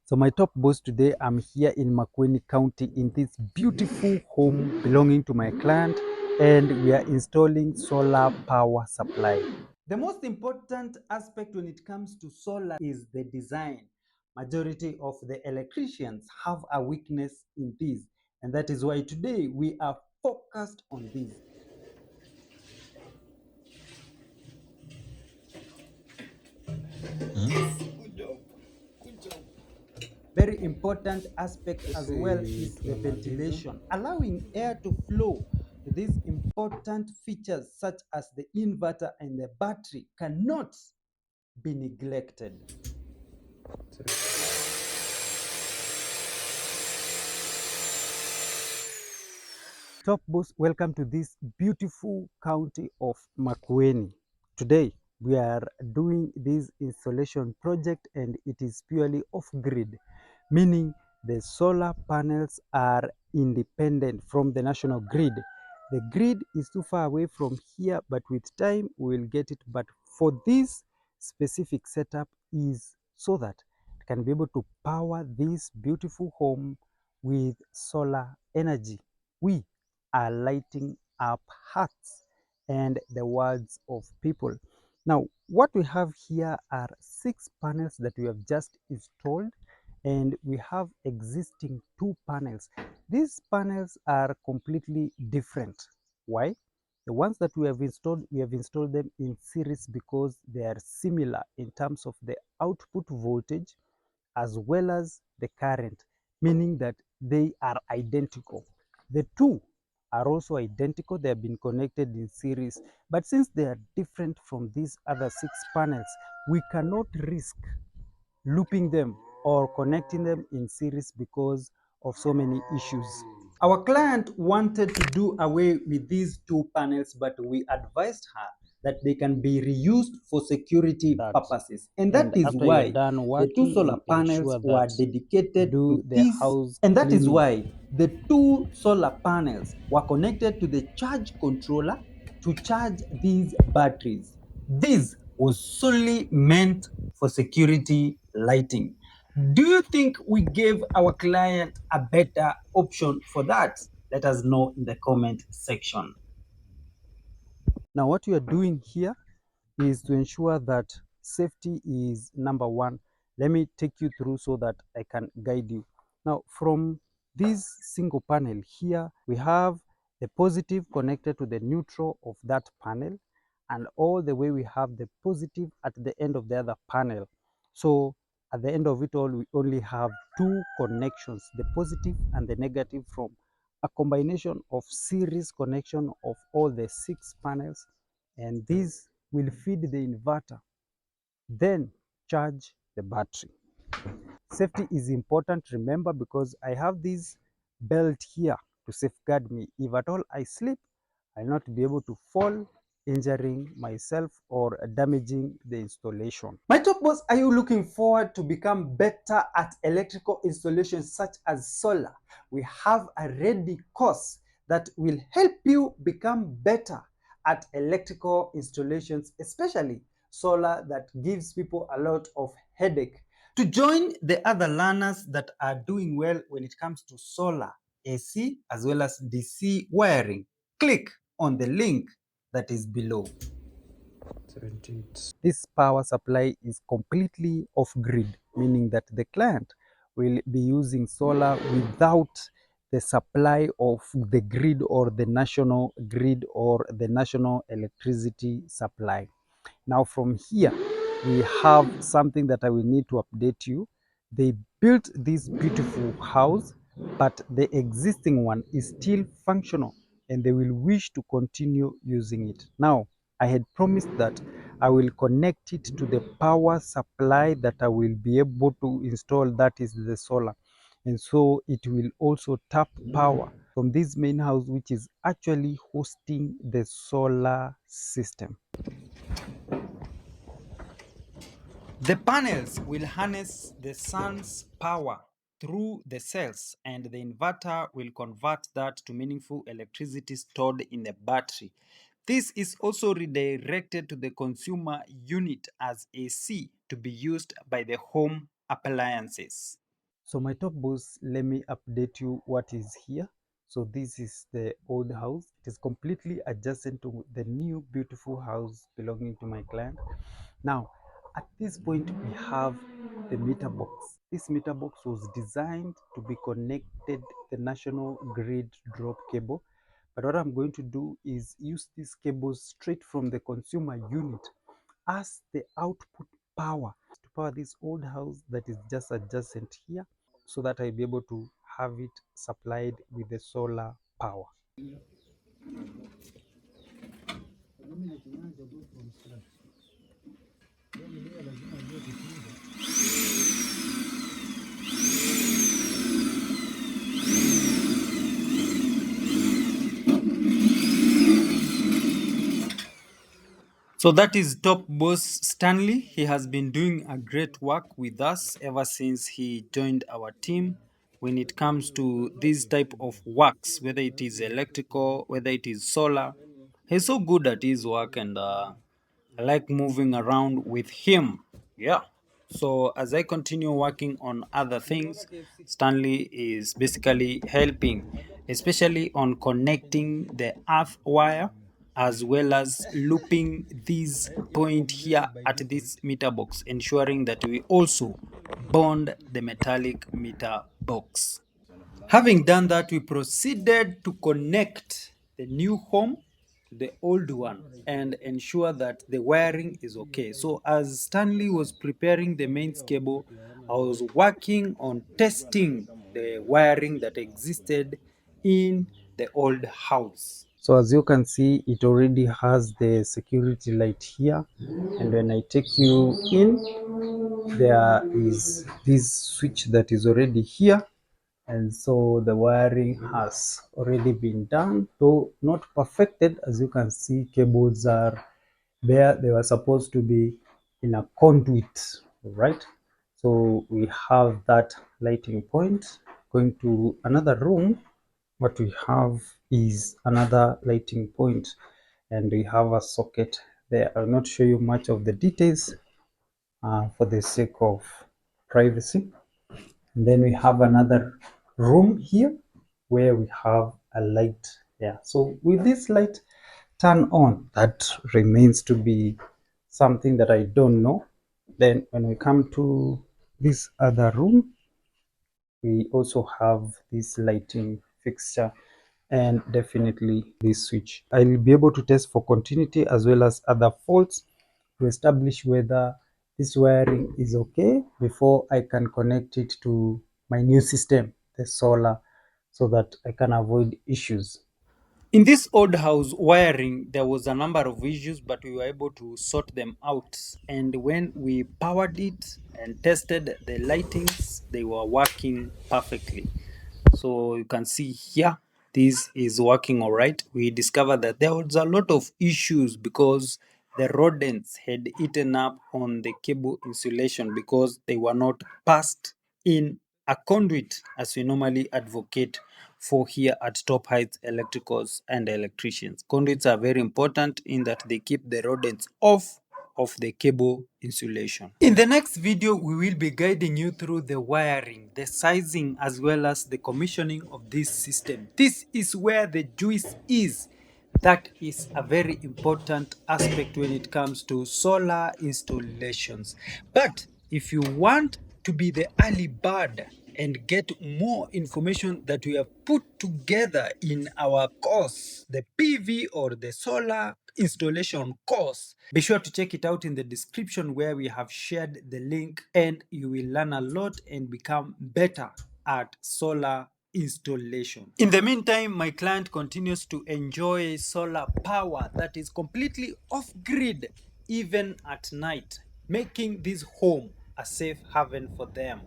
So my top boss today, I'm here in Makueni County in this beautiful home belonging to my client, and we are installing solar power supply. The most important aspect when it comes to solar is the design. Majority of the electricians have a weakness in this, and that is why today we are focused on this. Very important aspect as well is the ventilation, allowing air to flow. These important features such as the inverter and the battery cannot be neglected. Top boss, welcome to this beautiful county of Makueni. Today we are doing this installation project and it is purely off grid, meaning the solar panels are independent from the national grid. The grid is too far away from here, but with time we will get it. But for this specific setup is so that it can be able to power this beautiful home with solar energy. We are lighting up hearts and the words of people. Now, what we have here are 6 panels that we have just installed, and we have existing 2 panels. These panels are completely different. Why? The ones that we have installed them in series because they are similar in terms of the output voltage as well as the current, meaning that they are identical. The two are also identical, they have been connected in series, but since they are different from these other 6 panels, we cannot risk looping them or connecting them in series because of so many issues. Our client wanted to do away with these 2 panels, but we advised her that they can be reused for security purposes. And that is why the 2 solar panels were dedicated to this. And that is why the 2 solar panels were connected to the charge controller to charge these batteries. This was solely meant for security lighting. Do you think we gave our client a better option for that? Let us know in the comment section. Now, what we are doing here is to ensure that safety is number one. Let me take you through so that I can guide you. Now, from this single panel here, we have the positive connected to the neutral of that panel, and all the way we have the positive at the end of the other panel. So at the end of it all, we only have 2 connections, the positive and the negative, from a combination of series connection of all the 6 panels, and this will feed the inverter, then charge the battery. Safety is important, remember, because I have this belt here to safeguard me. If at all I slip, I'll not be able to fall, injuring myself or damaging the installation. My top boss, are you looking forward to become better at electrical installations such as solar? We have a ready course that will help you become better at electrical installations, especially solar that gives people a lot of headache. To join the other learners that are doing well when it comes to solar, AC, as well as DC wiring, click on the link that is below. This power supply is completely off grid, meaning that the client will be using solar without the supply of the grid or the national grid or the national electricity supply. Now from here, we have something that I will need to update you. They built this beautiful house, but the existing one is still functional and they will wish to continue using it. Now, I had promised that I will connect it to the power supply that I will be able to install, that is the solar. And so it will also tap power from this main house, which is actually hosting the solar system. The panels will harness the sun's power through the cells, and the inverter will convert that to meaningful electricity stored in the battery. This is also redirected to the consumer unit as AC to be used by the home appliances. So my top boss, let me update you what is here. So this is the old house. It is completely adjacent to the new beautiful house belonging to my client. Now, at this point, we have the meter box. This meter box was designed to be connected the national grid drop cable. But what I'm going to do is use these cables straight from the consumer unit as the output power to power this old house that is just adjacent here, so that I'll be able to have it supplied with the solar power. So that is top boss Stanley. He has been doing a great work with us ever since he joined our team when it comes to this type of works, whether it is electrical, whether it is solar. He's so good at his work, and I like moving around with him. Yeah. So as I continue working on other things, Stanley is basically helping, especially on connecting the earth wire as well as looping this point here at this meter box, ensuring that we also bond the metallic meter box. Having done that, we proceeded to connect the new home to the old one and ensure that the wiring is okay. So as Stanley was preparing the mains cable, I was working on testing the wiring that existed in the old house. So as you can see, it already has the security light here, and when I take you in, there is this switch that is already here, and so the wiring has already been done, though not perfected. As you can see, cables are there. They were supposed to be in a conduit, right? So we have that lighting point. Going to another room, what we have is another lighting point, and we have a socket there. I'll not show you much of the details for the sake of privacy. And then we have another room here where we have a light there. So with this light turn on, that remains to be something that I don't know. Then when we come to this other room, we also have this lighting fixture and definitely this switch. I'll be able to test for continuity as well as other faults to establish whether this wiring is okay before I can connect it to my new system, the solar, so that I can avoid issues. In this old house wiring, there was a number of issues, but we were able to sort them out. And when we powered it and tested the lightings, they were working perfectly. So you can see here, this is working all right. We discovered that there was a lot of issues because the rodents had eaten up on the cable insulation because they were not passed in a conduit as we normally advocate for here at Top Heights Electricals and Electricians. Conduits are very important in that they keep the rodents off of the cable insulation. In the next video, we will be guiding you through the wiring, the sizing, as well as the commissioning of this system. This is where the juice is. That is a very important aspect when it comes to solar installations. But if you want to be the early bird and get more information that we have put together in our course, the PV or the solar installation course, be sure to check it out in the description where we have shared the link, and you will learn a lot and become better at solar installation. In the meantime, my client continues to enjoy solar power that is completely off grid even at night, making this home a safe haven for them.